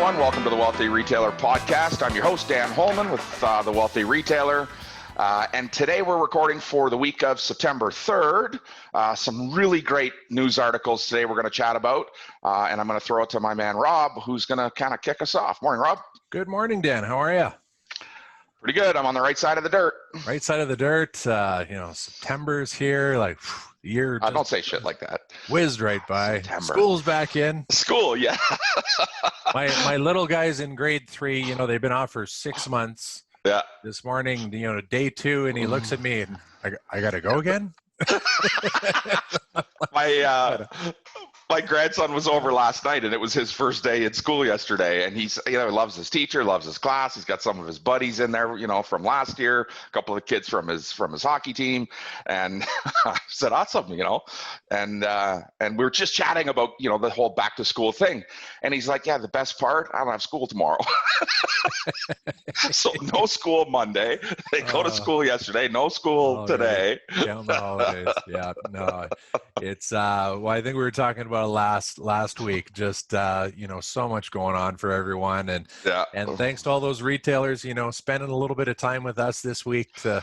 everyone. Welcome to the Wealthy Retailer Podcast. I'm your host, Dan Holman with The Wealthy Retailer. And today we're recording for the week of September 3rd. Some really great news articles today we're going to chat about. And I'm going to throw it to my man, Rob, who's going to kind of kick us off. Morning, Rob. Good morning, Dan. How are you? Pretty good. I'm on the right side of the dirt. Right side of the dirt. September's here. Like, year. Don't say shit like that. Whizzed right by. September. School's back in. School, yeah. my little guy's in grade 3. They've been off for 6 months. Yeah. This morning, day 2, and he looks at me and I got to go again. My grandson was over last night, and it was his first day at school yesterday. And he's, loves his teacher, loves his class. He's got some of his buddies in there, from last year, a couple of the kids from his hockey team. And I said, awesome, And we were just chatting about, the whole back to school thing. And he's like, yeah, the best part, I don't have school tomorrow. So no school Monday. They go to school yesterday. No school today. Count the holidays. Yeah, no, it's I think we were talking about last week. Just so much going on for everyone, and thanks to all those retailers, spending a little bit of time with us this week to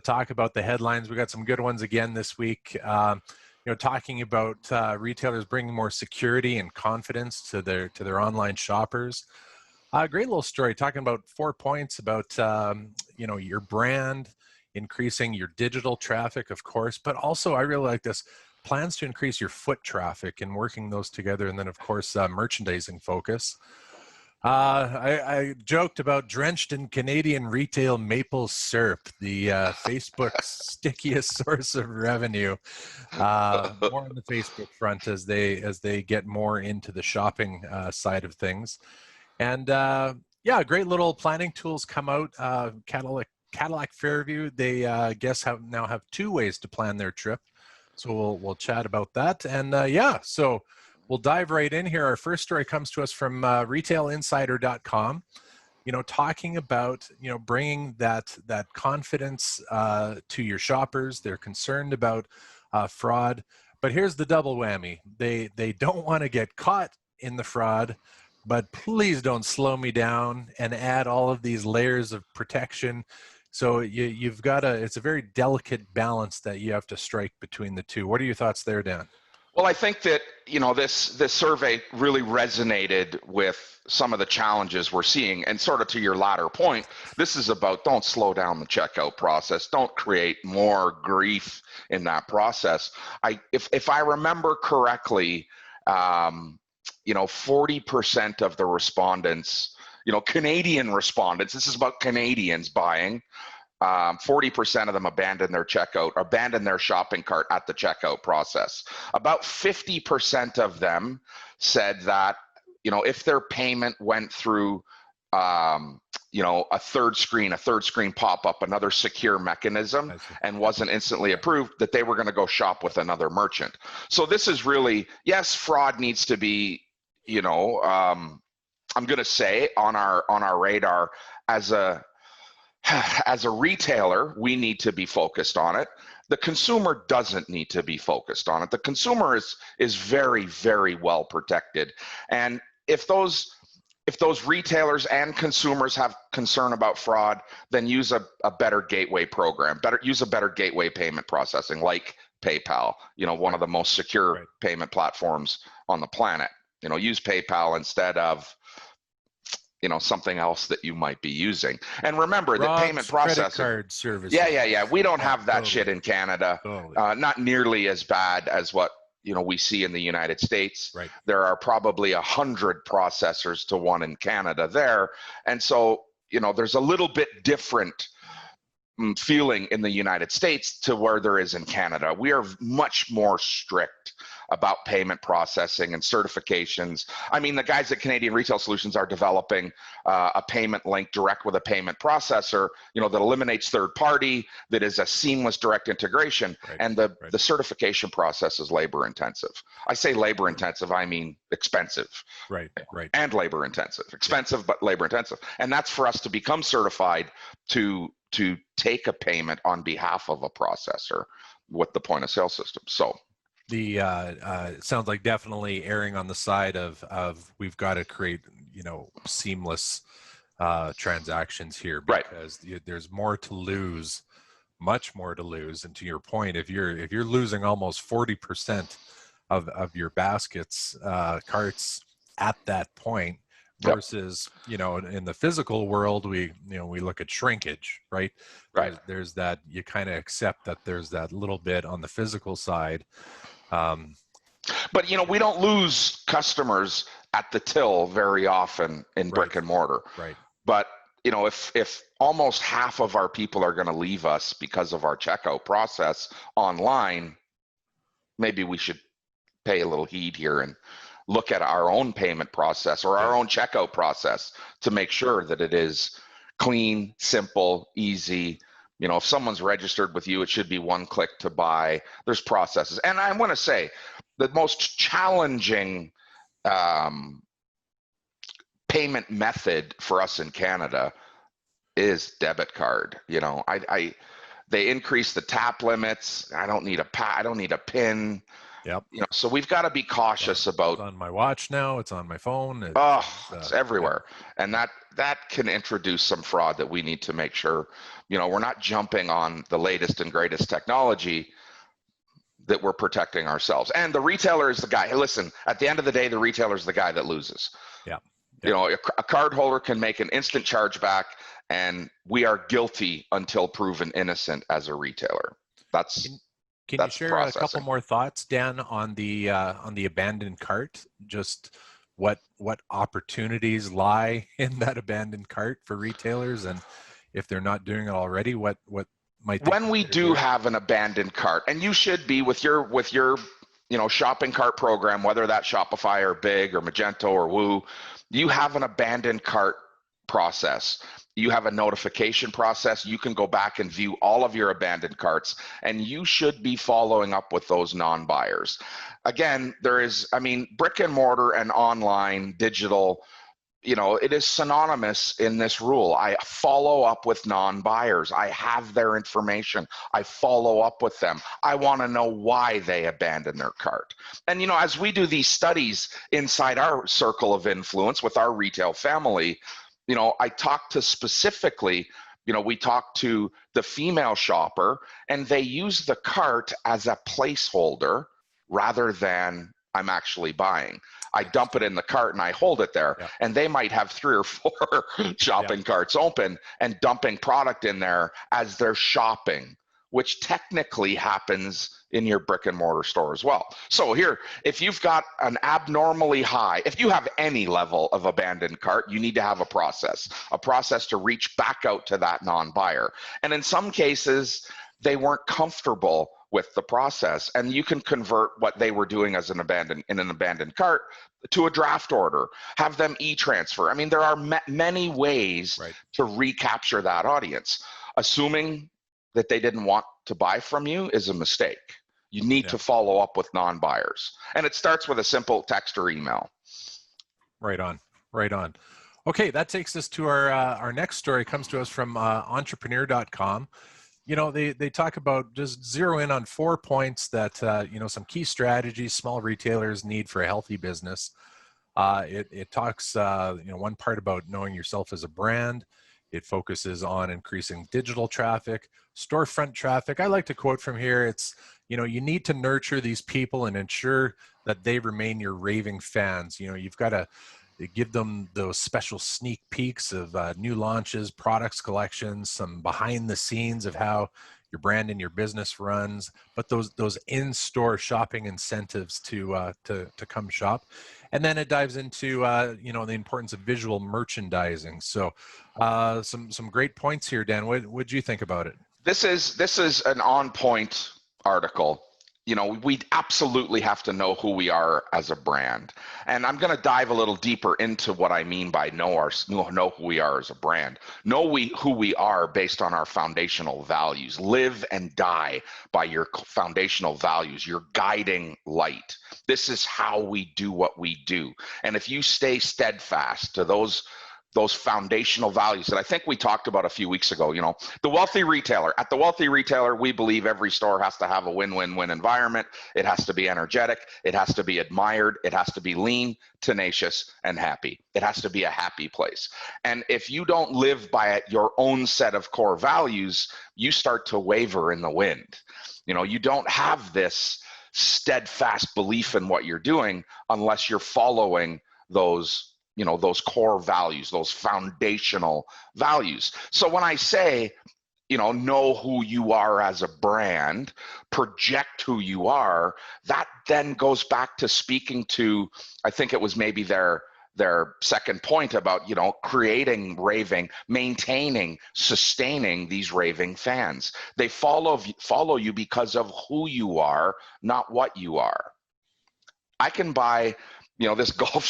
talk about the headlines. We got some good ones again this week. Talking about retailers bringing more security and confidence to their online shoppers. Great little story talking about 4 points about, your brand, increasing your digital traffic, of course, but also I really like this, plans to increase your foot traffic and working those together. And then, of course, merchandising focus. I joked about drenched in Canadian retail maple syrup, the Facebook's stickiest source of revenue. More on the Facebook front as they get more into the shopping side of things. And great little planning tools come out. Cadillac Fairview, they now have 2 ways to plan their trip. So we'll chat about that. And so we'll dive right in here. Our first story comes to us from retailinsider.com, talking about, bringing that confidence to your shoppers. They're concerned about fraud, but here's the double whammy. They don't want to get caught in the fraud, but please don't slow me down and add all of these layers of protection. So you've got it's a very delicate balance that you have to strike between the two. What are your thoughts there, Dan? Well, I think that, this survey really resonated with some of the challenges we're seeing. And sort of to your latter point, this is about don't slow down the checkout process. Don't create more grief in that process. If I remember correctly, 40% of the respondents, Canadian respondents, this is about Canadians buying, 40% of them abandon their shopping cart at the checkout process. About 50% of them said that, if their payment went through, a third screen pop-up, another secure mechanism, and wasn't instantly approved, that they were going to go shop with another merchant. So this is really, yes, fraud needs to be, I'm going to say on our radar. As a retailer, we need to be focused on it. The consumer doesn't need to be focused on it. The consumer is very, very well protected. And if those retailers and consumers have concern about fraud, then use a better gateway program. Use a better gateway payment processing like PayPal, one of the most secure payment platforms on the planet. Use PayPal instead of something else that you might be using. And remember that payment processing, credit card service. Yeah. We don't have that shit in Canada. Totally. Not nearly as bad as what we see in the United States. Right. There are probably 100 processors to one in Canada there, and so there's a little bit different feeling in the United States to where there is in Canada. We are much more strict about payment processing and certifications. I mean, the guys at Canadian Retail Solutions are developing a payment link direct with a payment processor, that eliminates third party, that is a seamless direct integration. And the certification process is labor intensive. I say labor intensive, I mean expensive. Right. And labor intensive. Expensive, but labor intensive. And that's for us to become certified to take a payment on behalf of a processor with the point of sale system. So it sounds like definitely erring on the side of we've got to create, seamless transactions here, because there's more to lose, much more to lose. And to your point, if you're losing almost 40% of your baskets, carts at that point, versus, in the physical world, we look at shrinkage, right? There's that, you kind of accept that there's that little bit on the physical side. But we don't lose customers at the till very often in brick and mortar. Right. But if almost half of our people are going to leave us because of our checkout process online, maybe we should pay a little heed here and look at our own payment process or our own checkout process to make sure that it is clean, simple, easy. If someone's registered with you, it should be one click to buy. There's processes. And I want to say the most challenging payment method for us in Canada is debit card. They increase the tap limits. I don't need a PIN. Yep. So we've got to be cautious about. It's on my watch now. It's on my phone. It's everywhere, and that can introduce some fraud that we need to make sure. We're not jumping on the latest and greatest technology, that we're protecting ourselves. And the retailer is the guy. Hey, listen, at the end of the day, the retailer is the guy that loses. Yeah. A card holder can make an instant chargeback, and we are guilty until proven innocent as a retailer. Can you share a couple more thoughts, Dan, on the abandoned cart? Just what opportunities lie in that abandoned cart for retailers, and if they're not doing it already, what might they? When we do have an abandoned cart, and you should be with your shopping cart program, whether that's Shopify or Big or Magento or Woo, you have an abandoned cart process. You have a notification process. You can go back and view all of your abandoned carts, and you should be following up with those non-buyers. Again, brick and mortar and online, digital, it is synonymous in this rule. I follow up with non-buyers. I have their information. I follow up with them. I want to know why they abandoned their cart. And, as we do these studies inside our circle of influence with our retail family, I talk to specifically, we talk to the female shopper, and they use the cart as a placeholder rather than I'm actually buying. I dump it in the cart and I hold it there, and they might have 3 or 4 shopping carts open and dumping product in there as they're shopping, which technically happens in your brick and mortar store as well. So here, if you've got an abnormally high, if you have any level of abandoned cart, you need to have a process to reach back out to that non-buyer. And in some cases, they weren't comfortable with the process, and you can convert what they were doing as in an abandoned cart to a draft order, have them e-transfer. There are many ways to recapture that audience. Assuming that they didn't want to buy from you is a mistake. You need to follow up with non-buyers. And it starts with a simple text or email. Right on. Okay, that takes us to our next story. It comes to us from entrepreneur.com. They talk about just zero in on 4 points that, some key strategies small retailers need for a healthy business. It talks, one part about knowing yourself as a brand. It focuses on increasing digital traffic, storefront traffic. I like to quote from here. It's, you need to nurture these people and ensure that they remain your raving fans. You've got to give them those special sneak peeks of new launches, products, collections, some behind the scenes of how your brand and your business runs, but those in-store shopping incentives to come shop. And then it dives into the importance of visual merchandising. So some great points here, Dan. What do you think about it? This is an on-point article. We absolutely have to know who we are as a brand. And I'm going to dive a little deeper into what I mean by know who we are as a brand. Know who we are based on our foundational values. Live and die by your foundational values, your guiding light. This is how we do what we do. And if you stay steadfast to those those foundational values that I think we talked about a few weeks ago. You know, the wealthy retailer. At the wealthy retailer, we believe every store has to have a win-win-win environment. It has to be energetic. It has to be admired. It has to be lean, tenacious, and happy. It has to be a happy place. And if you don't live by your own set of core values, you start to waver in the wind. You know, you don't have this steadfast belief in what you're doing unless you're following those, you know, those core values, those foundational values. So when I say, you know who you are as a brand, project who you are, that then goes back to speaking to, I think it was maybe their second point about, you know, creating raving, maintaining, sustaining these raving fans. They follow you because of who you are, not what you are. I can buy, you know,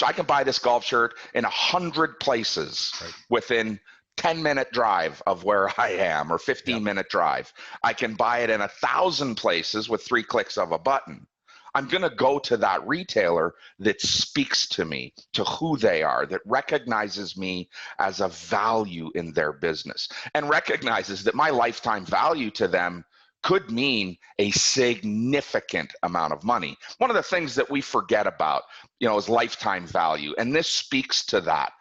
I can buy this golf shirt in 100 places within 10-minute drive of where I am, or 15-minute drive. I can buy it in 1,000 places with 3 clicks of a button. I'm going to go to that retailer that speaks to me, to who they are, that recognizes me as a value in their business, and recognizes that my lifetime value to them could mean a significant amount of money. One of the things that we forget about, you know, is lifetime value. And this speaks to that.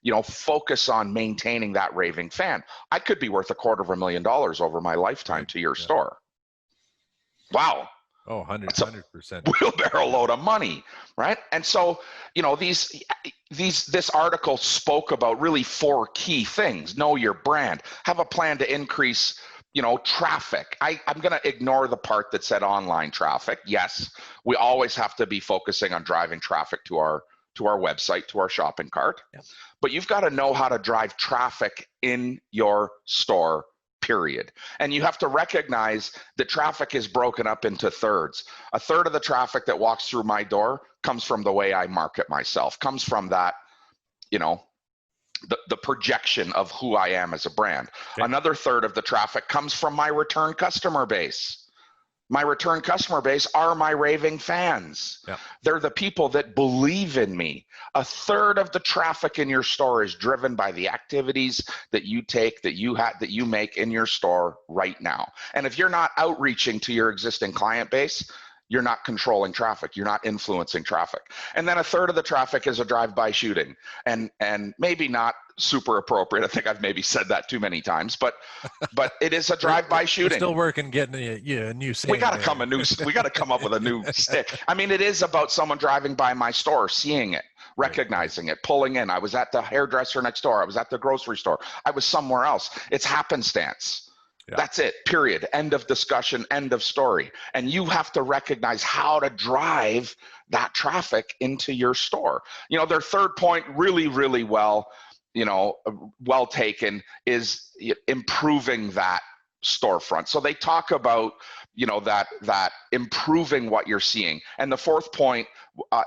You know, focus on maintaining that raving fan. I could be worth $250,000 over my lifetime to your store. Wow. Oh, 100%. Wheelbarrow load of money, right? And so, you know, this article spoke about really 4 key things. Know your brand. Have a plan to increase, you know, traffic. I'm going to ignore the part that said online traffic. Yes, we always have to be focusing on driving traffic to our website, to our shopping cart. Yep. But you've got to know how to drive traffic in your store, period. And you have to recognize that traffic is broken up into thirds. A third of the traffic that walks through my door comes from the way I market myself, comes from that, you know, the projection of who I am as a brand. Okay. Another third of the traffic comes from my return customer base. My return customer base are my raving fans. Yep. They're the people that believe in me. A third of the traffic in your store is driven by the activities that you take, that you make in your store right now. And if you're not outreaching to your existing client base, you're not controlling traffic. You're not influencing traffic. And then a third of the traffic is a drive-by shooting, and maybe not super appropriate. I think I've maybe said that too many times, but it is a drive-by shooting. We're still working, getting a new. We got to come up with a new stick. I mean, it is about someone driving by my store, seeing it, recognizing it, pulling in. I was at the hairdresser next door. I was at the grocery store. I was somewhere else. It's happenstance. Yeah. That's it, period. End of discussion, end of story. And you have to recognize how to drive that traffic into your store. You know, their third point, really, really well, you know, well taken, is improving that storefront. So they talk about, you know, that improving what you're seeing. And the fourth point,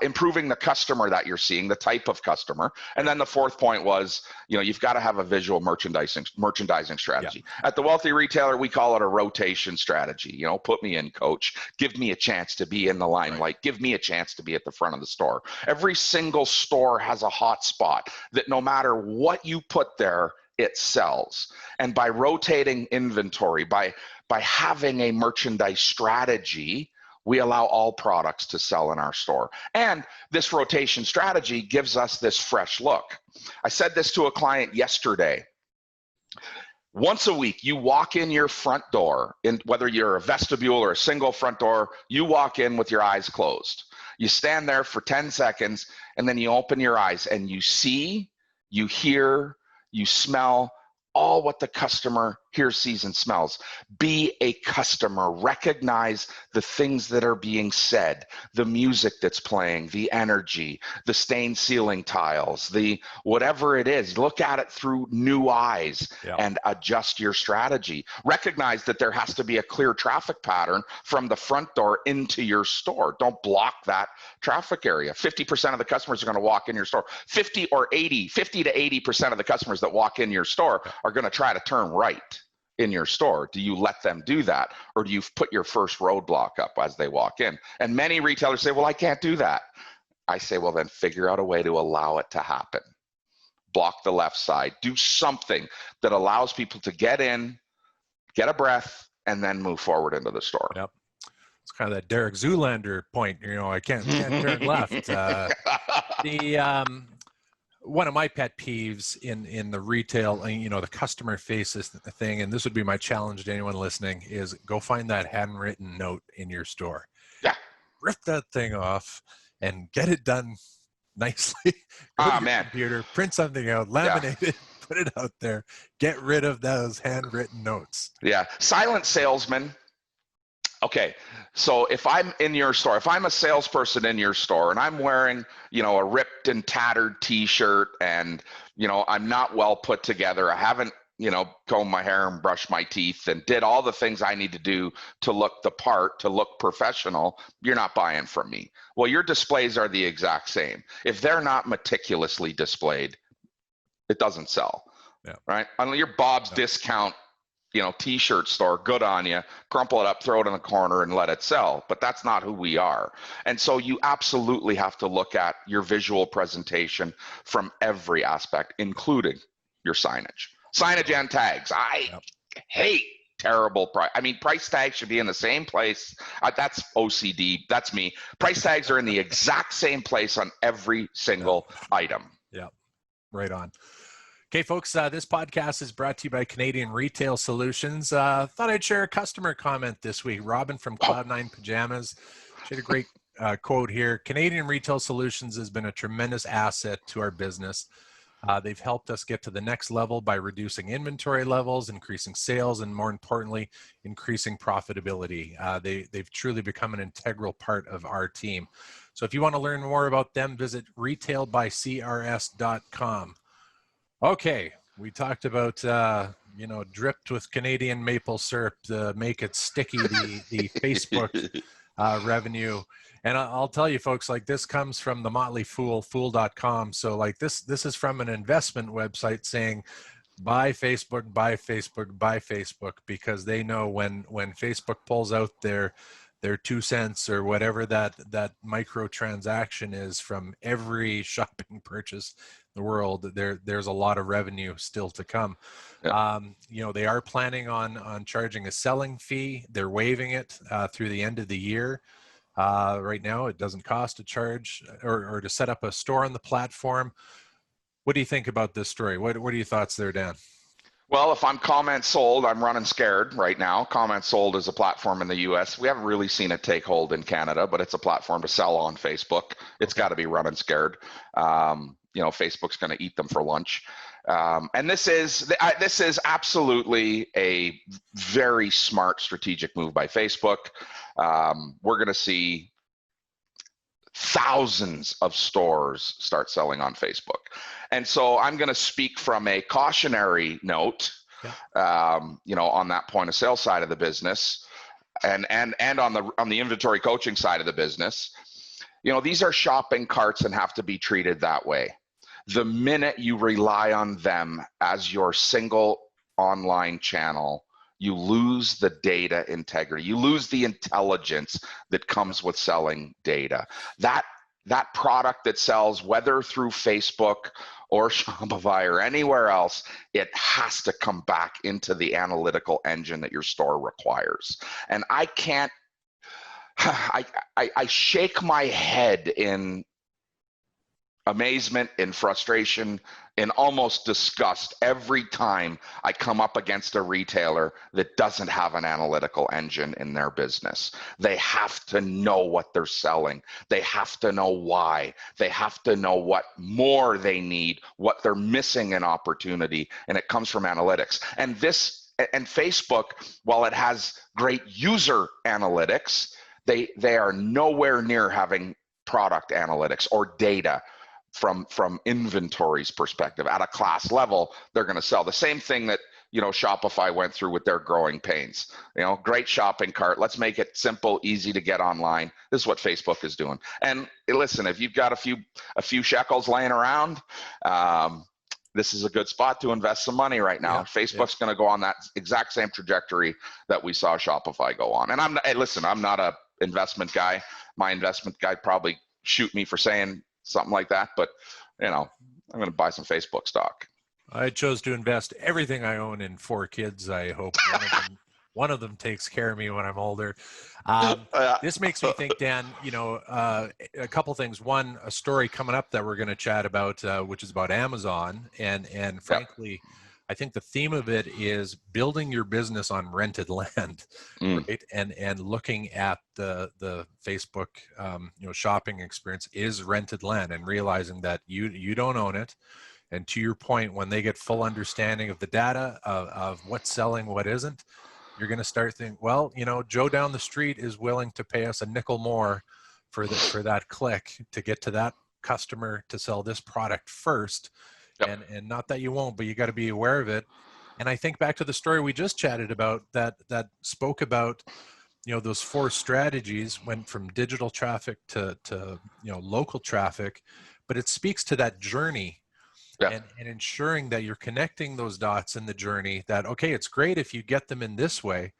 improving the customer that you're seeing, the type of customer. And then the fourth point was, you know, you've got to have a visual merchandising strategy. Yeah. At the wealthy retailer, we call it a rotation strategy. You know, put me in, coach. Give me a chance to be in the limelight. Right. Give me a chance to be at the front of the store. Every single store has a hot spot that no matter what you put there, it sells. And by rotating inventory, by having a merchandise strategy, we allow all products to sell in our store. And this rotation strategy gives us this fresh look. I said this to a client yesterday. Once a week, you walk in your front door, whether you're a vestibule or a single front door, you walk in with your eyes closed. You stand there for 10 seconds, and then you open your eyes and you see, you hear, you smell all what the customer hears, sees, and smells. Be a customer. Recognize the things that are being said, the music that's playing, the energy, the stained ceiling tiles, the whatever it is. Look at it through new eyes and adjust your strategy. Recognize that there has to be a clear traffic pattern from the front door into your store. Don't block that traffic area. 50% of the customers are going to walk in your store. 50 to 80% of the customers that walk in your store are going to try to turn right in your store. Do you let them do that, or do you put your first roadblock up as they walk in? And many retailers say, well, I can't do that. I say, well, then figure out a way to allow it to happen. block the left side, do something that allows people to get in, get a breath, and then move forward into the store. Yep. It's kind of that Derek Zoolander point, I can't turn left. One of my pet peeves in the retail, the customer faces thing, and this would be my challenge to anyone listening, is go find that handwritten note in your store. Yeah. Rip that thing off and get it done nicely. Go to your computer, print something out, laminate it, put it out there. Get rid of those handwritten notes. Yeah. Silent salesman. Okay, so if I'm in your store, if I'm a salesperson in your store and I'm wearing, a ripped and tattered t-shirt and, I'm not well put together, I haven't, combed my hair and brushed my teeth and did all the things I need to do to look the part, to look professional, you're not buying from me. Well, your displays are the exact same. If they're not meticulously displayed, it doesn't sell, right? Unless your Bob's Discount t-shirt store, good on you, crumple it up, throw it in the corner and let it sell. But that's not who we are. And so you absolutely have to look at your visual presentation from every aspect, including your signage. Signage and tags. I hate terrible price. I mean, price tags should be in the same place. That's OCD. That's me. Price tags are in the exact same place on every single item. Yeah, right on. Okay, folks, this podcast is brought to you by Canadian Retail Solutions. Thought I'd share a customer comment this week. Robin from Cloud9 Pajamas. She had a great quote here. Canadian Retail Solutions has been a tremendous asset to our business. They've helped us get to the next level by reducing inventory levels, increasing sales, and more importantly, increasing profitability. They've truly become an integral part of our team. So if you want to learn more about them, visit retailbycrs.com. Okay, we talked about, dripped with Canadian maple syrup to make it sticky, the Facebook revenue. And I'll tell you, folks, this comes from the Motley Fool, fool.com. So this is from an investment website saying, buy Facebook, buy Facebook, buy Facebook, because they know when Facebook pulls out their 2 cents or whatever that micro transaction is from every shopping purchase in the world, there's a lot of revenue still to come. Yeah. They are planning on charging a selling fee. They're waiving it through the end of the year. Right now, it doesn't cost to charge or to set up a store on the platform. What do you think about this story? What are your thoughts there, Dan? Well, if I'm Comment Sold, I'm running scared right now. Comment Sold is a platform in the US. We haven't really seen it take hold in Canada, but it's a platform to sell on Facebook. It's got to be running scared. Facebook's going to eat them for lunch. And this is absolutely a very smart strategic move by Facebook. We're going to see thousands of stores start selling on Facebook. And so I'm going to speak from a cautionary note, on that point of sale side of the business and on the inventory coaching side of the business. These are shopping carts and have to be treated that way. The minute you rely on them as your single online channel, you lose the data integrity. You lose the intelligence that comes with selling data. That product that sells, whether through Facebook or Shopify or anywhere else, it has to come back into the analytical engine that your store requires. And I shake my head in amazement, in frustration, in almost disgust every time I come up against a retailer that doesn't have an analytical engine in their business. They have to know what they're selling. They have to know why. They have to know what more they need, what they're missing in opportunity, and it comes from analytics. And Facebook, while it has great user analytics, they are nowhere near having product analytics or data from inventory's perspective. At a class level, they're going to sell the same thing that Shopify went through with their growing pains. Great shopping cart. Let's make it simple, easy to get online. This is what Facebook is doing. And listen, if you've got a few shekels laying around, this is a good spot to invest some money right now. Yeah, Facebook's going to go on that exact same trajectory that we saw Shopify go on. And I'm not a investment guy. My investment guy probably shoot me for saying something like that, but I'm going to buy some Facebook stock. I chose to invest everything I own in 4 kids. I hope one of them takes care of me when I'm older. This makes me think, Dan, a couple things. One, a story coming up that we're going to chat about, which is about Amazon. And frankly, I think the theme of it is building your business on rented land, right? And looking at the Facebook, shopping experience is rented land, and realizing that you don't own it. And to your point, when they get full understanding of the data of what's selling, what isn't, you're going to start thinking, well, Joe down the street is willing to pay us a nickel more for that click to get to that customer to sell this product first. Yep. And not that you won't, but you got to be aware of it. And I think back to the story we just chatted about that spoke about, those 4 strategies went from digital traffic to local traffic, but it speaks to that journey. Yeah. And ensuring that you're connecting those dots in the journey, that, okay, it's great if you get them in this way,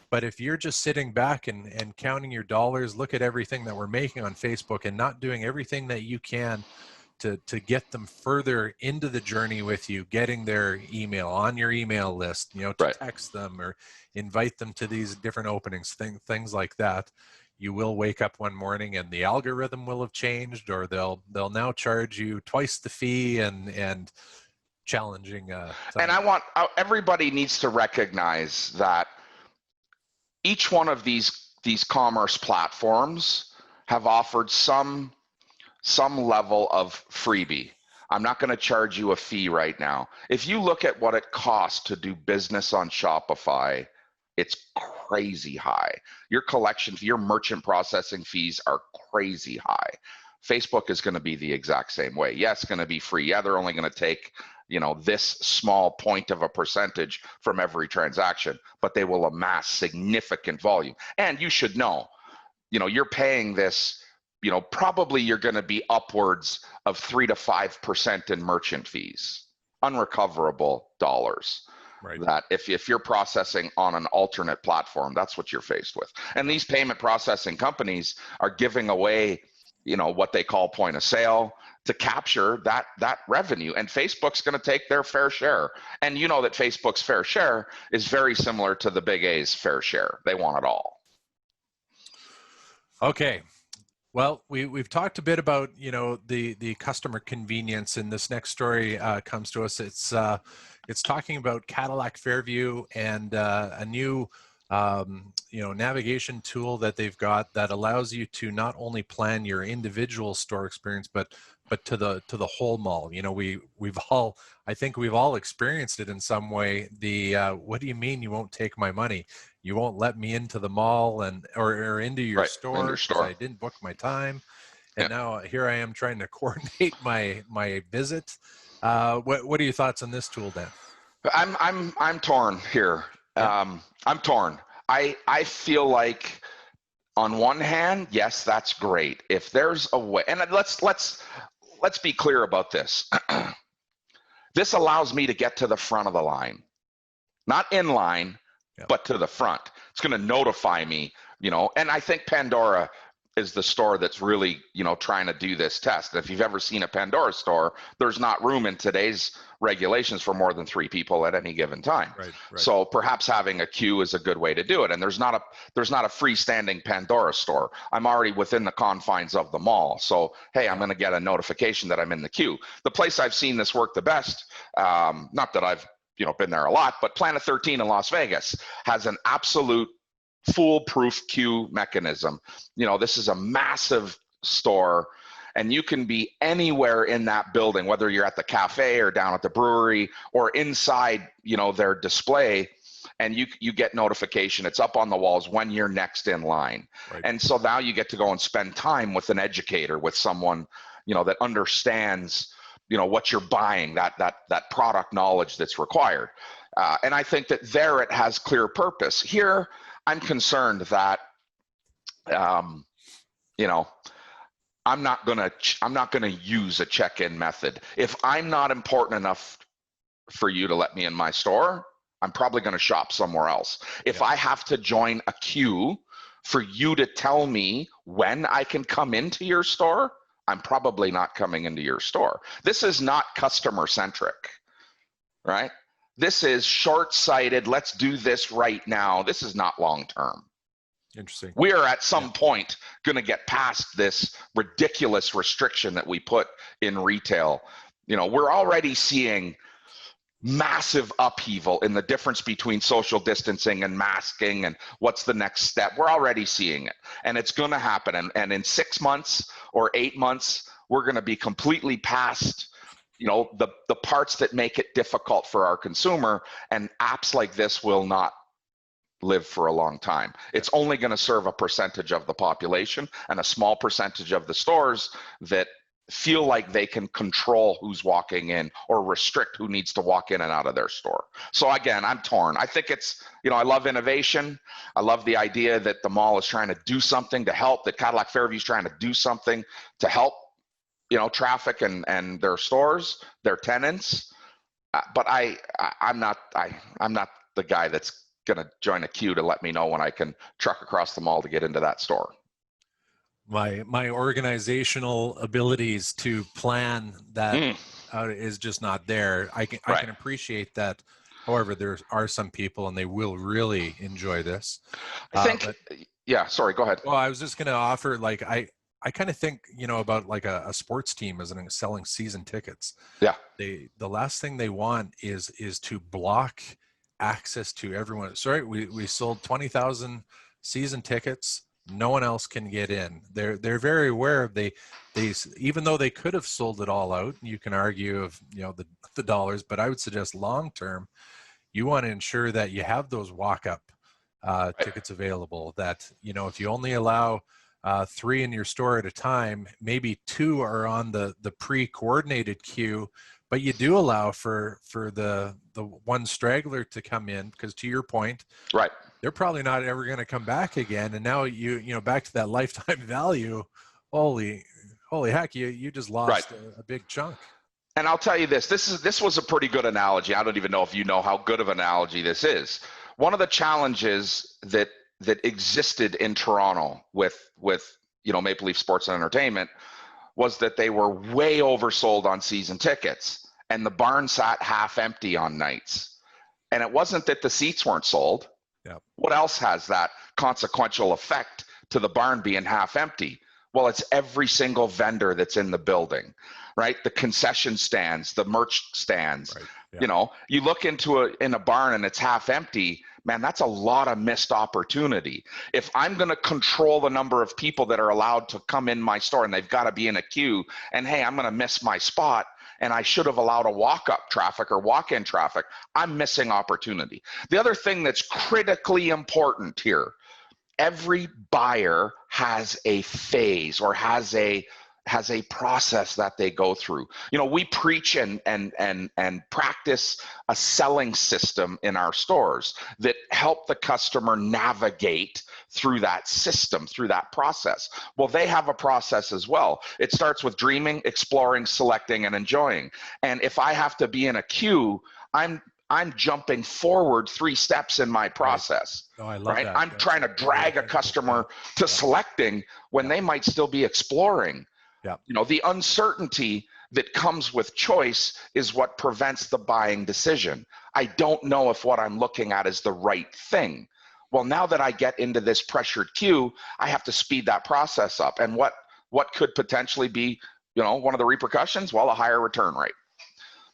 but if you're just sitting back and counting your dollars, look at everything that we're making on Facebook and not doing everything that you can to get them further into the journey with you, getting their email on your email list, to text them or invite them to these different openings, things like that. You will wake up one morning and the algorithm will have changed, or they'll now charge you twice the fee and challenging. And everybody needs to recognize that each one of these commerce platforms have offered some level of freebie. I'm not going to charge you a fee right now. If you look at what it costs to do business on Shopify, it's crazy high. Your merchant processing fees are crazy high. Facebook is going to be the exact same way. Yes, it's going to be free. Yeah, they're only going to take, this small point of a percentage from every transaction, but they will amass significant volume. And you should know, you're paying this, probably you're going to be upwards of 3 to 5% in merchant fees, unrecoverable dollars. Right. That if you're processing on an alternate platform, that's what you're faced with. And these payment processing companies are giving away, what they call point of sale to capture that revenue. And Facebook's going to take their fair share. And you know that Facebook's fair share is very similar to the big A's fair share. They want it all. Okay. Well, we've talked a bit about, the customer convenience, and this next story comes to us. It's talking about Cadillac Fairview and a new, navigation tool that they've got that allows you to not only plan your individual store experience, but to the whole mall. I think we've all experienced it in some way. What do you mean you won't take my money? You won't let me into the mall or into your store because I didn't book my time, and now here I am trying to coordinate my visit. What are your thoughts on this tool, Dan? I'm torn here. Yeah. I'm torn. I feel like on one hand, yes, that's great. If there's a way, and let's be clear about this. This allows me to get to the front of the line, not in line, but to the front. It's going to notify me, and I think Pandora is the store that's really, trying to do this test. If you've ever seen a Pandora store, there's not room in today's regulations for more than 3 people at any given time. Right. So perhaps having a queue is a good way to do it. And there's not a freestanding Pandora store. I'm already within the confines of the mall. So, hey, I'm going to get a notification that I'm in the queue. The place I've seen this work the best, not that I've been there a lot, but Planet 13 in Las Vegas has an absolute foolproof queue mechanism. This is a massive store, and you can be anywhere in that building, whether you're at the cafe or down at the brewery or inside, their display, and you get notification. It's up on the walls when you're next in line. Right. And so now you get to go and spend time with an educator, with someone, that understands, what you're buying, that product knowledge that's required. And I think that there it has clear purpose. Here, I'm concerned that, I'm not gonna use a check-in method. If I'm not important enough for you to let me in my store, I'm probably gonna shop somewhere else. If I have to join a queue for you to tell me when I can come into your store, I'm probably not coming into your store. This is not customer centric, right? This is short-sighted. Let's do this right now. This is not long-term. Interesting. We are at some point going to get past this ridiculous restriction that we put in retail. You know, we're already seeing massive upheaval in the difference between social distancing and masking and what's the next step. We're already seeing it, and it's going to happen. And in 6 months or 8 months, we're going to be completely past, you know, the parts that make it difficult for our consumer, and apps like this will not live for a long time. It's only going to serve a percentage of the population and a small percentage of the stores that feel like they can control who's walking in or restrict who needs to walk in and out of their store. So again, I'm torn. I think it's, you know, I love innovation. I love the idea that the mall is trying to do something to help, that Cadillac Fairview is trying to do something to help, you know, traffic and their stores, their tenants. But I'm not the guy that's going to join a queue to let me know when I can truck across the mall to get into that store. My organizational abilities to plan that is just not there. I can appreciate that. However, there are some people, and they will really enjoy this. I think, yeah, sorry, go ahead. Well, I was just going to offer, like, I kind of think, you know, about like a sports team as selling season tickets. Yeah. The last thing they want is to block access to everyone. Sorry, we sold 20,000 season tickets. No one else can get in. They're very aware of they even though they could have sold it all out. You can argue of, you know, the dollars, but I would suggest long term, you want to ensure that you have those walk-up tickets available. That, you know, if you only allow 3 in your store at a time, maybe 2 are on the pre-coordinated queue, but you do allow for the one straggler to come in, because to your point, right, they're probably not ever going to come back again. And now you know, back to that lifetime value. Holy heck, you just lost a big chunk. And I'll tell you this was a pretty good analogy. I don't even know if you know how good of an analogy this is. One of the challenges that existed in Toronto with you know, Maple Leaf Sports and Entertainment was that they were way oversold on season tickets, and the barn sat half empty on nights. And it wasn't that the seats weren't sold. Yep. What else has that consequential effect to the barn being half empty? Well, it's every single vendor that's in the building, right? The concession stands, the merch stands. Right. Yeah. You know, you look in a barn and it's half empty, man, that's a lot of missed opportunity. If I'm going to control the number of people that are allowed to come in my store, and they've got to be in a queue, and hey, I'm going to miss my spot, and I should have allowed a walk-up traffic or walk-in traffic, I'm missing opportunity. The other thing that's critically important here, every buyer has a phase or has a process that they go through. You know, we preach and practice a selling system in our stores that help the customer navigate through that system, through that process. Well, they have a process as well. It starts with dreaming, exploring, selecting, and enjoying. And if I have to be in a queue, I'm jumping forward 3 steps in my process. Oh, I love that. I'm trying to drag a customer to selecting when they might still be exploring. Yeah. You know, the uncertainty that comes with choice is what prevents the buying decision. I don't know if what I'm looking at is the right thing. Well, now that I get into this pressured queue, I have to speed that process up. And what could potentially be, you know, one of the repercussions? Well, a higher return rate,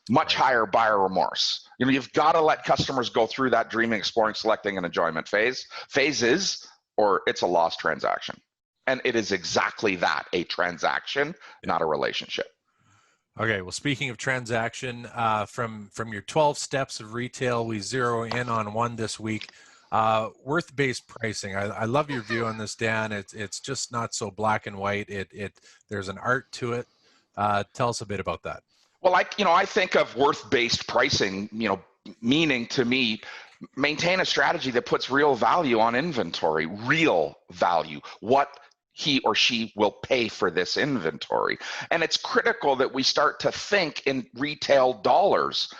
much higher buyer remorse. You know, you've got to let customers go through that dreaming, exploring, selecting, and enjoyment phases, or it's a lost transaction. And it is exactly that, a transaction, not a relationship. Okay, well, speaking of transaction, from your 12 steps of retail, we zero in on one this week. Worth-based pricing. I love your view on this, Dan. It's just not so black and white. There's an art to it. Tell us a bit about that. Well, I think of worth-based pricing, you know, meaning to me, maintain a strategy that puts real value on inventory, real value. What he or she will pay for this inventory. And it's critical that we start to think in retail dollars.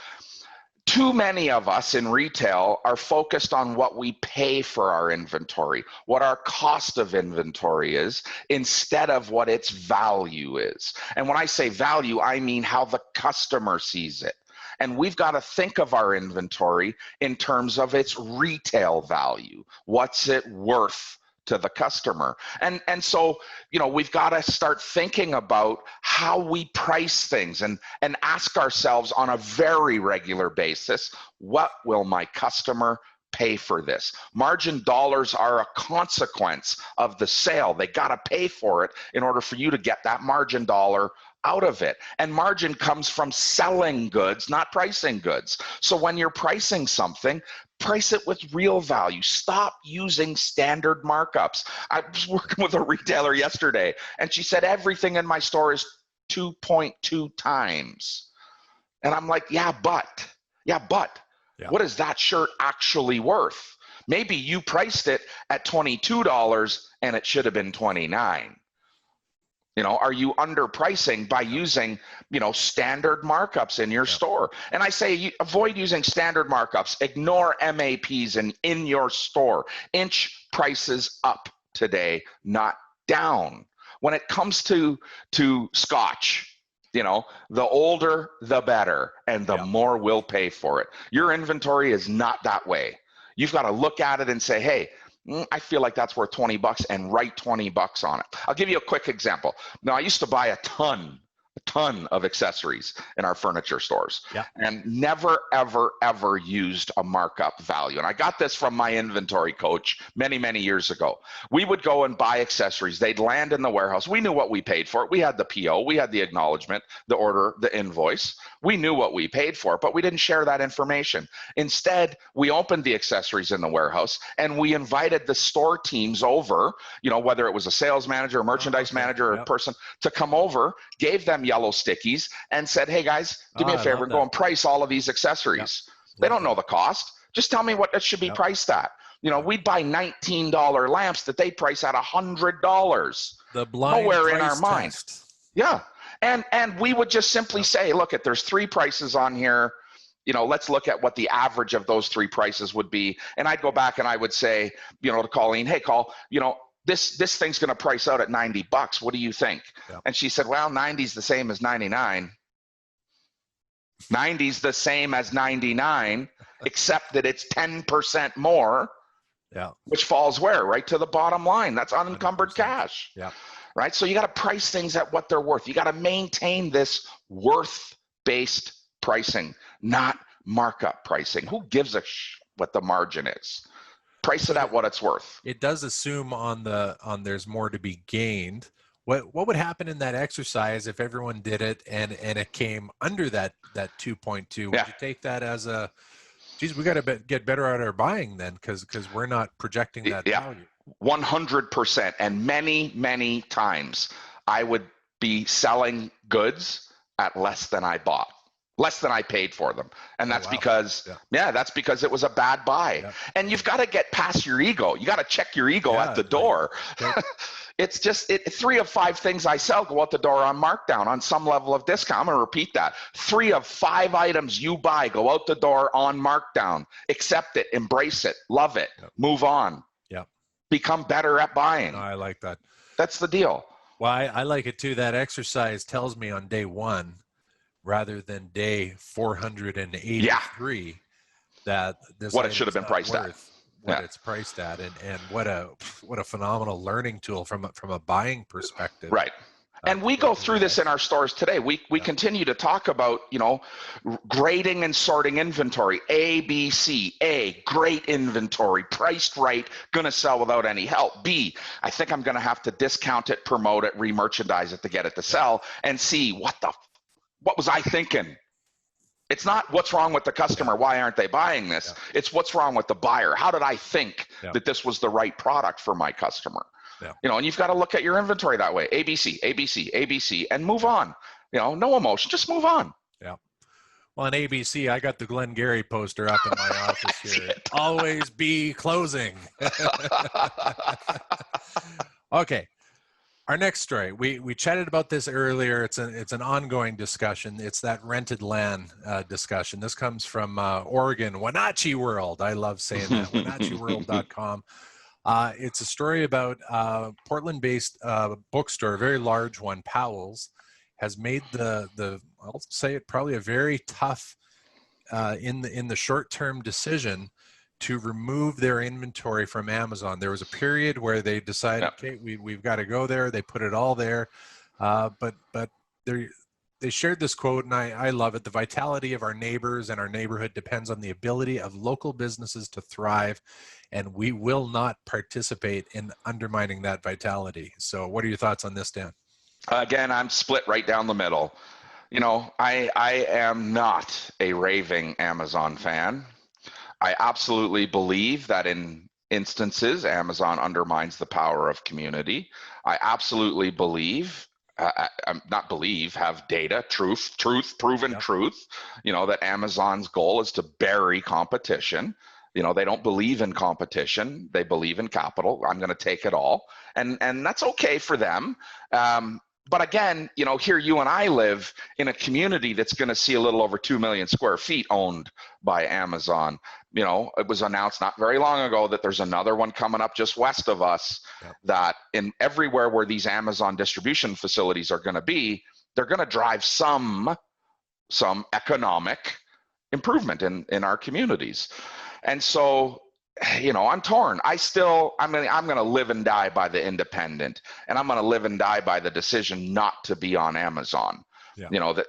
too many of us in retail are focused on what we pay for our inventory, what our cost of inventory is, instead of what its value is. And when I say value, I mean how the customer sees it. And we've got to think of our inventory in terms of its retail value. What's it worth to the customer? And so, we've got to start thinking about how we price things and ask ourselves on a very regular basis, what will my customer pay for this? Margin dollars are a consequence of the sale. They got to pay for it in order for you to get that margin dollar out of it. And margin comes from selling goods, not pricing goods. So when you're pricing something, price it with real value. Stop using standard markups. I was working with a retailer yesterday, and she said, everything in my store is 2.2 times. And I'm like, yeah, but what is that shirt actually worth? Maybe you priced it at $22 and it should have been $29. Are you underpricing by using, standard markups in your store? And I say avoid using standard markups. Ignore MAPs in your store. Inch prices up today, not down. When it comes to Scotch, the older, the better, and the more we'll pay for it. Your inventory is not that way. You've got to look at it and say, hey, I feel like that's worth $20 and write $20 on it. I'll give you a quick example. Now, I used to buy a ton of accessories in our furniture stores and never, ever, ever used a markup value. And I got this from my inventory coach many, many years ago. We would go and buy accessories. They'd land in the warehouse. We knew what we paid for it. We had the PO. We had the acknowledgement, the order, the invoice. We knew what we paid for, but we didn't share that information. Instead, we opened the accessories in the warehouse and we invited the store teams over, whether it was a sales manager, a merchandise manager, or a person to come over, gave them yellow stickies and said, hey guys, do me a favor and go and price all of these accessories. They don't know the cost. Just tell me what it should be priced at. We'd buy $19 lamps that they price at $100. The blind nowhere price in our mind. test. Yeah. And we would just simply say, look, if there's 3 prices on here, let's look at what the average of those 3 prices would be. And I'd go back and I would say, to Colleen, hey, Col, this thing's going to price out at $90. What do you think? And she said, well, 90's the same as 99. 90's the same as 99, except that it's 10% more, which falls where? Right to the bottom line. That's unencumbered 100%. Cash. Yeah. Right? So you got to price things at what they're worth. You got to maintain this worth-based pricing, not markup pricing. Who gives a what the margin is? Price it at what it's worth. It does assume on there's more to be gained. What would happen in that exercise if everyone did it and it came under that 2.2? Would you take that as a, geez, we got to get better at our buying then because we're not projecting that value? 100%. And many, many times I would be selling goods at less than I bought, less than I paid for them. And that's because, that's because it was a bad buy. Yeah. And you've got to get past your ego. You got to check your ego at the door. It's just 3 of 5 things I sell go out the door on markdown on some level of discount. I'm going to repeat that. 3 of 5 items you buy go out the door on markdown. Accept it, embrace it, love it, move on. Become better at buying. No, I like that. That's the deal. Well, I like it too. That exercise tells me on day 1 rather than day 483 that this what it should have been priced at. What it's priced at, and what a phenomenal learning tool from a buying perspective. Right. And we go through this in our stores today. We continue to talk about, grading and sorting inventory. A, B, C. A, great inventory, priced right, going to sell without any help. B, I think I'm going to have to discount it, promote it, re-merchandise it to get it to sell. And C, what was I thinking? It's not what's wrong with the customer. Why aren't they buying this? It's what's wrong with the buyer. How did I think that this was the right product for my customer? And you've got to look at your inventory that way. ABC, ABC, ABC, and move on. No emotion, just move on. Yeah. Well, on ABC, I got the Glengarry poster up in my office here. Always be closing. Okay. Our next story, we chatted about this earlier. It's an ongoing discussion. It's that rented land discussion. This comes from Oregon, Wenatchee World. I love saying that, wenatcheeworld.com. It's a story about Portland-based bookstore, a very large one, Powell's, has made I'll say it, probably a very tough in the short-term decision to remove their inventory from Amazon. There was a period where they decided, okay, we've got to go there. They put it all there, but they shared this quote, and I love it. The vitality of our neighbors and our neighborhood depends on the ability of local businesses to thrive, and we will not participate in undermining that vitality. So what are your thoughts on this, Dan? Again, I'm split right down the middle. I am not a raving Amazon fan. I absolutely believe that in instances, Amazon undermines the power of community. I absolutely believe, have data, proven truth, that Amazon's goal is to bury competition. They don't believe in competition. They believe in capital. I'm going to take it all. And that's okay for them. But again, here you and I live in a community that's going to see a little over 2 million square feet owned by Amazon. It was announced not very long ago that there's another one coming up just west of us. That in everywhere where these Amazon distribution facilities are going to be, they're going to drive some economic improvement in our communities. And so, I'm torn. I'm going to live and die by the independent, and I'm going to live and die by the decision not to be on Amazon.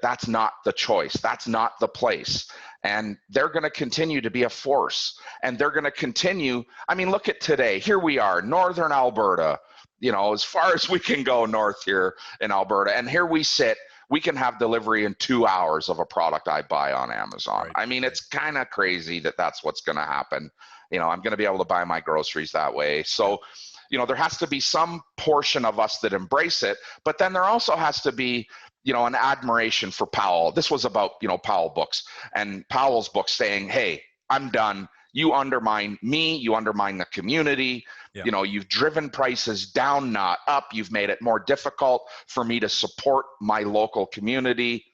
That's not the choice. That's not the place. And they're going to continue to be a force, and they're going to continue. Look at today. Here we are, Northern Alberta, as far as we can go north here in Alberta. And here we sit, we can have delivery in 2 hours of a product I buy on Amazon. Right. It's kind of crazy that that's what's going to happen. I'm going to be able to buy my groceries that way. So, there has to be some portion of us that embrace it, but then there also has to be, an admiration for Powell. This was about, Powell books and Powell's book saying, hey, I'm done. You undermine me. You undermine the community. Yeah. You've driven prices down, not up. You've made it more difficult for me to support my local community.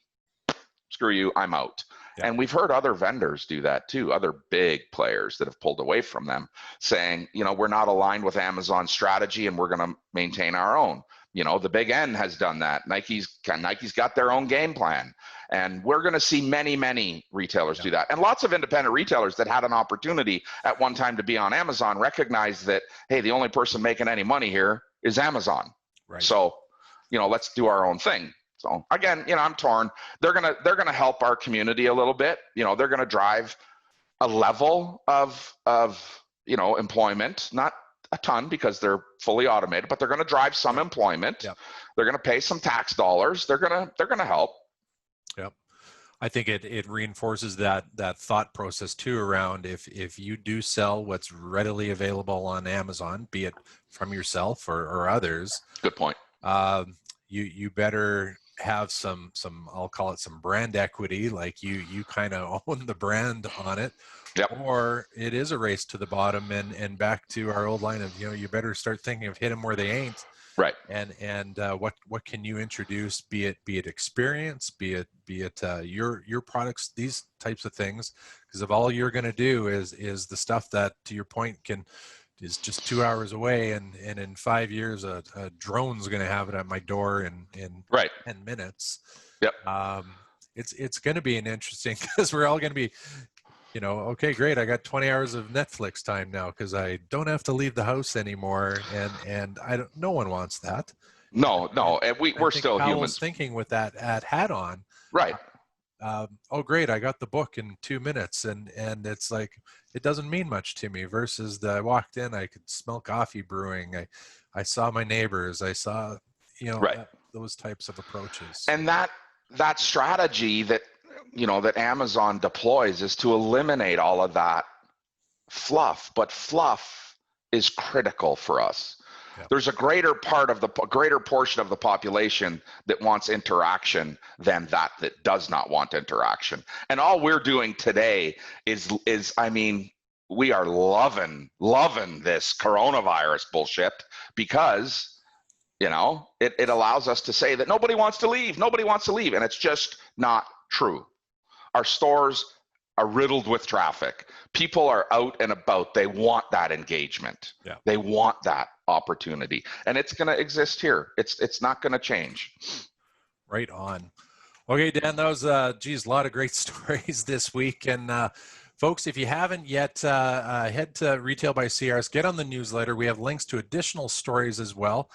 Screw you. I'm out. Yeah. And we've heard other vendors do that too, other big players that have pulled away from them saying, we're not aligned with Amazon's strategy and we're going to maintain our own. The Big N has done that. Nike's got their own game plan. And we're going to see many, many retailers do that. And lots of independent retailers that had an opportunity at one time to be on Amazon recognize that, hey, the only person making any money here is Amazon. Right. So, let's do our own thing. So again, I'm torn. They're gonna help our community a little bit. They're gonna drive a level of employment, not a ton because they're fully automated, but they're gonna drive some employment. Yep. They're gonna pay some tax dollars. They're gonna help. Yep. I think it reinforces that thought process too around if you do sell what's readily available on Amazon, be it from yourself or others. Good point. You better have some I'll call it some brand equity, like you kind of own the brand on it. Yep. Or it is a race to the bottom and back to our old line of you better start thinking of hit them where they ain't. Right. And what can you introduce, be it experience, be it your products, these types of things, because if all you're going to do is the stuff that, to your point, is just 2 hours away, and in 5 years a drone's going to have it at my door in 10 minutes. Yep. It's going to be an interesting, because we're all going to be, okay, great, I got 20 hours of Netflix time now because I don't have to leave the house anymore, and no one wants that. No, and we're still Powell's humans. Thinking with that hat on, right? Oh, great, I got the book in 2 minutes, and it's like, it doesn't mean much to me, versus I walked in, I could smell coffee brewing, I saw my neighbors, I saw, those types of approaches. And that strategy that Amazon deploys is to eliminate all of that fluff, but fluff is critical for us. Yep. There's a greater portion of the population that wants interaction than that does not want interaction. And all we're doing today is we are loving this coronavirus bullshit because You know, it allows us to say that nobody wants to leave, and it's just not true. Our stores are riddled with traffic. People are out and about. They want that engagement. Yeah. They want that opportunity, and it's going to exist here. It's not going to change. Right on. Okay, Dan, that was a lot of great stories this week. And folks, if you haven't yet, head to Retail by CRS, get on the newsletter. We have links to additional stories as well.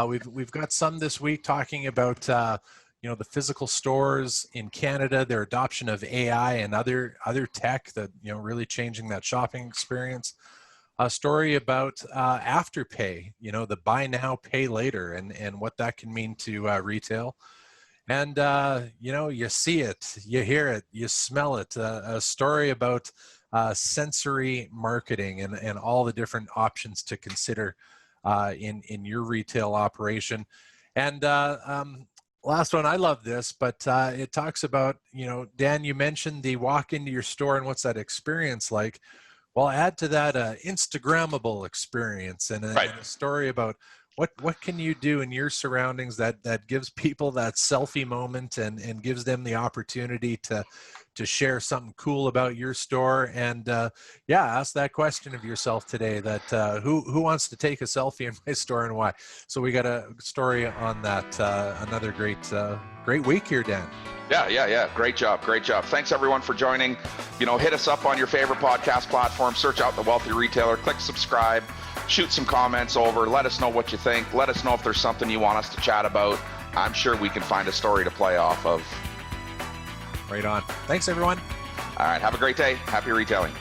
We've got some this week talking about the physical stores in Canada, their adoption of AI and other tech that really changing that shopping experience. A story about Afterpay, the buy now, pay later, and what that can mean to retail. And you see it, you hear it, you smell it. A story about sensory marketing and all the different options to consider in your retail operation. And last one, I love this, but it talks about, Dan, you mentioned the walk into your store and what's that experience like. Well, add to that Instagrammable experience and a story about what can you do in your surroundings that gives people that selfie moment and gives them the opportunity to share something cool about your store. And ask that question of yourself today, that who wants to take a selfie in my store and why. So we got a story on that. Another great week here, Dan. Yeah. Great job. Thanks everyone for joining. Hit us up on your favorite podcast platform, search out The Wealthy Retailer, click subscribe, shoot some comments over, let us know what you think. Let us know if there's something you want us to chat about. I'm sure we can find a story to play off of. Right on. Thanks everyone. All right. Have a great day. Happy retailing.